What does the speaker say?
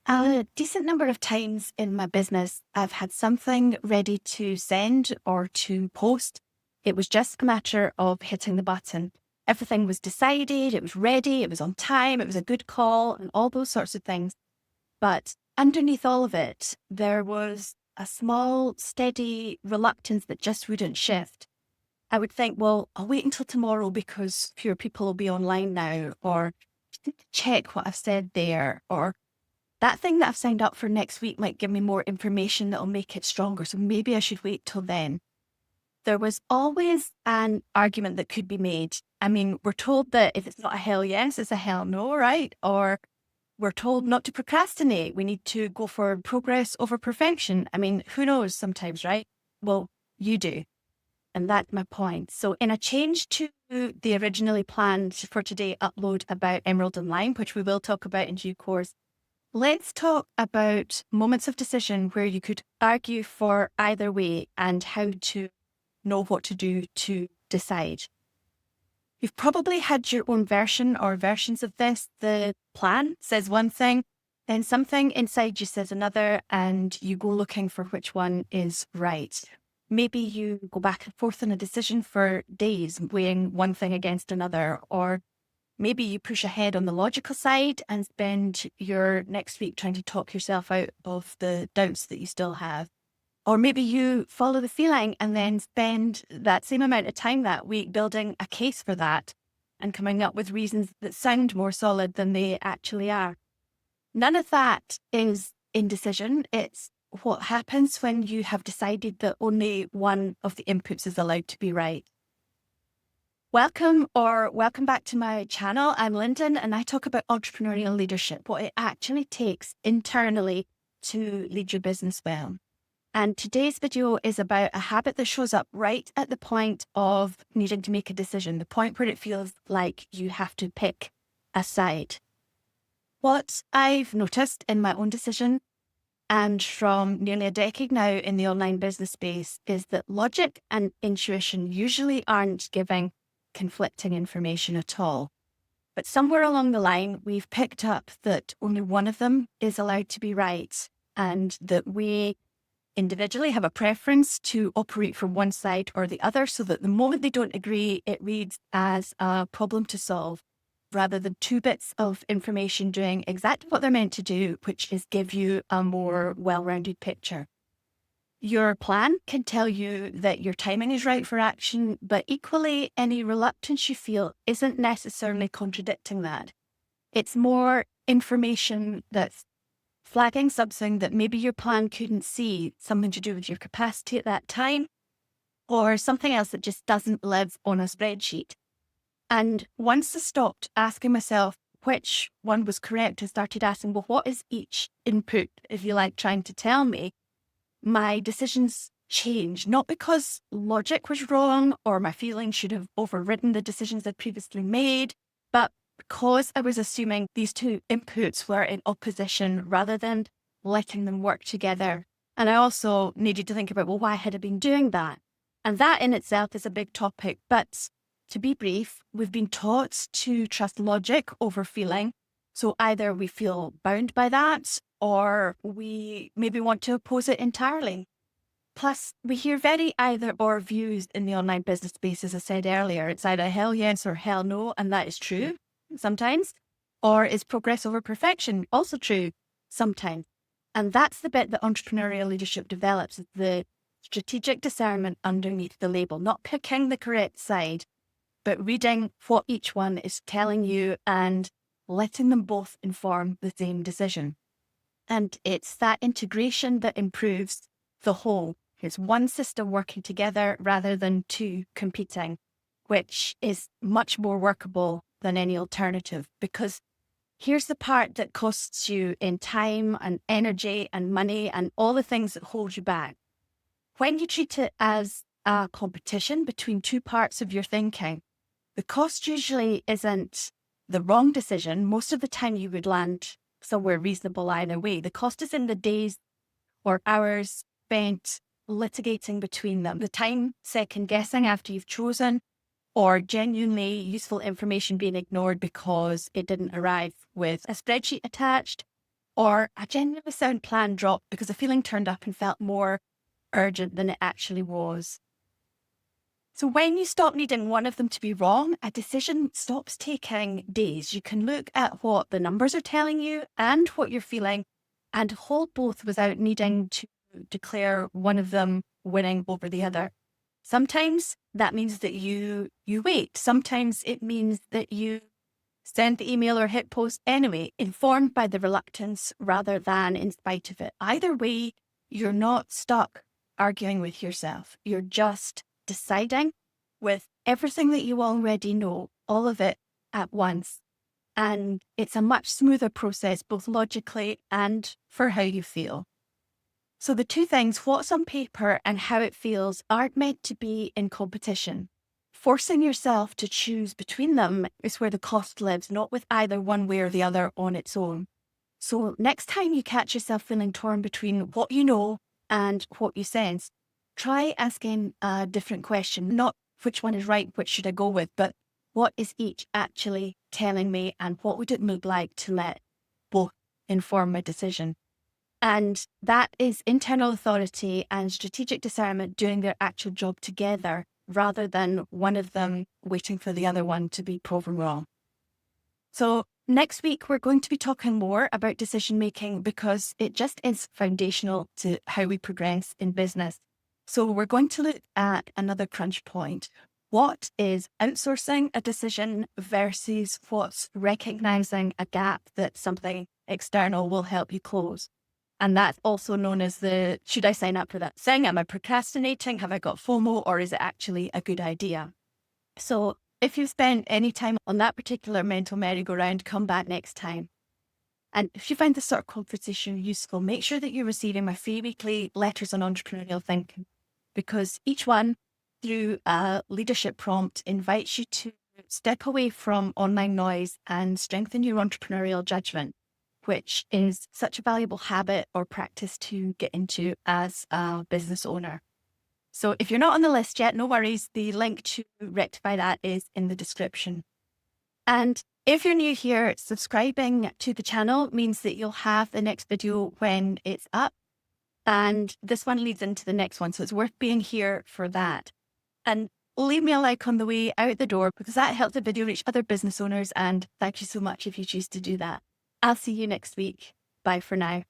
A decent number of times in my business, I've had something ready to send or to post. It was just a matter of hitting the button. Everything was decided, it was ready, it was on time, it was a good call, and all those sorts of things. But underneath all of it, there was a small, steady reluctance that just wouldn't shift. I would think, well, I'll wait until tomorrow because fewer people will be online now, or just need to check what I've said there, or that thing that I've signed up for next week might give me more information that'll make it stronger. So maybe I should wait till then. There was always an argument that could be made. I mean, we're told that if it's not a hell yes, it's a hell no, right? Or we're told not to procrastinate. We need to go for progress over perfection. I mean, who knows sometimes, right? Well, you do. And that's my point. So in a change to the originally planned for today upload about Emerald and Lime, which we will talk about in due course, let's talk about moments of decision where you could argue for either way and how to know what to do to decide. You've probably had your own version or versions of this. The plan says one thing, then something inside you says another, and you go looking for which one is right. Maybe you go back and forth on a decision for days, weighing one thing against another, or maybe you push ahead on the logical side and spend your next week trying to talk yourself out of the doubts that you still have. Or maybe you follow the feeling and then spend that same amount of time that week building a case for that and coming up with reasons that sound more solid than they actually are. None of that is indecision. It's what happens when you have decided that only one of the inputs is allowed to be right. Welcome back to my channel. I'm Lyndon and I talk about entrepreneurial leadership, what it actually takes internally to lead your business well. And today's video is about a habit that shows up right at the point of needing to make a decision, the point where it feels like you have to pick a side. What I've noticed in my own decision and from nearly a decade now in the online business space is that logic and intuition usually aren't giving conflicting information at all. But somewhere along the line, we've picked up that only one of them is allowed to be right, and that we individually have a preference to operate from one side or the other, so that the moment they don't agree, it reads as a problem to solve, rather than two bits of information doing exactly what they're meant to do, which is give you a more well-rounded picture. Your plan can tell you that your timing is right for action, but equally, any reluctance you feel isn't necessarily contradicting that. It's more information that's flagging something that maybe your plan couldn't see, something to do with your capacity at that time, or something else that just doesn't live on a spreadsheet. And once I stopped asking myself which one was correct and started asking, well, what is each input, if you like, trying to tell me? My decisions changed, not because logic was wrong or my feelings should have overridden the decisions I'd previously made, but because I was assuming these two inputs were in opposition rather than letting them work together. And I also needed to think about, well, why had I been doing that? And that in itself is a big topic. But to be brief, we've been taught to trust logic over feeling. So either we feel bound by that, or we maybe want to oppose it entirely. Plus, we hear very either or views in the online business space, as I said earlier. It's either hell yes or hell no, and that is true sometimes. Or is progress over perfection also true sometimes? And that's the bit that entrepreneurial leadership develops, the strategic discernment underneath the label, not picking the correct side, but reading what each one is telling you and letting them both inform the same decision. And it's that integration that improves the whole. It's one system working together rather than two competing, which is much more workable than any alternative. Because here's the part that costs you in time and energy and money and all the things that hold you back. When you treat it as a competition between two parts of your thinking, the cost usually isn't the wrong decision. Most of the time you would land somewhere reasonable either way. The cost is in the days or hours spent litigating between them, the time second guessing after you've chosen, or genuinely useful information being ignored because it didn't arrive with a spreadsheet attached, or a genuinely sound plan dropped because a feeling turned up and felt more urgent than it actually was. So when you stop needing one of them to be wrong, a decision stops taking days. You can look at what the numbers are telling you and what you're feeling and hold both without needing to declare one of them winning over the other. Sometimes that means that you wait. Sometimes it means that you send the email or hit post anyway, informed by the reluctance rather than in spite of it. Either way, you're not stuck arguing with yourself. You're just deciding with everything that you already know, all of it at once. And it's a much smoother process, both logically and for how you feel. So the two things, what's on paper and how it feels, aren't meant to be in competition. Forcing yourself to choose between them is where the cost lives, not with either one way or the other on its own. So next time you catch yourself feeling torn between what you know and what you sense, try asking a different question, not which one is right, which should I go with, but what is each actually telling me and what would it look like to let both inform my decision? And that is internal authority and strategic discernment doing their actual job together rather than one of them waiting for the other one to be proven wrong. So next week, we're going to be talking more about decision making because it just is foundational to how we progress in business. So we're going to look at another crunch point. What is outsourcing a decision versus what's recognizing a gap that something external will help you close? And that's also known as the, should I sign up for that thing? Am I procrastinating? Have I got FOMO? Or is it actually a good idea? So if you've spent any time on that particular mental merry-go-round, come back next time. And if you find this sort of conversation useful, make sure that you're receiving my free weekly letters on entrepreneurial thinking, because each one, through a leadership prompt, invites you to step away from online noise and strengthen your entrepreneurial judgment, which is such a valuable habit or practice to get into as a business owner. So if you're not on the list yet, no worries. The link to rectify that is in the description. And if you're new here, subscribing to the channel means that you'll have the next video when it's up. And this one leads into the next one. So it's worth being here for that. And leave me a like on the way out the door because that helps the video reach other business owners. And thank you so much if you choose to do that. I'll see you next week. Bye for now.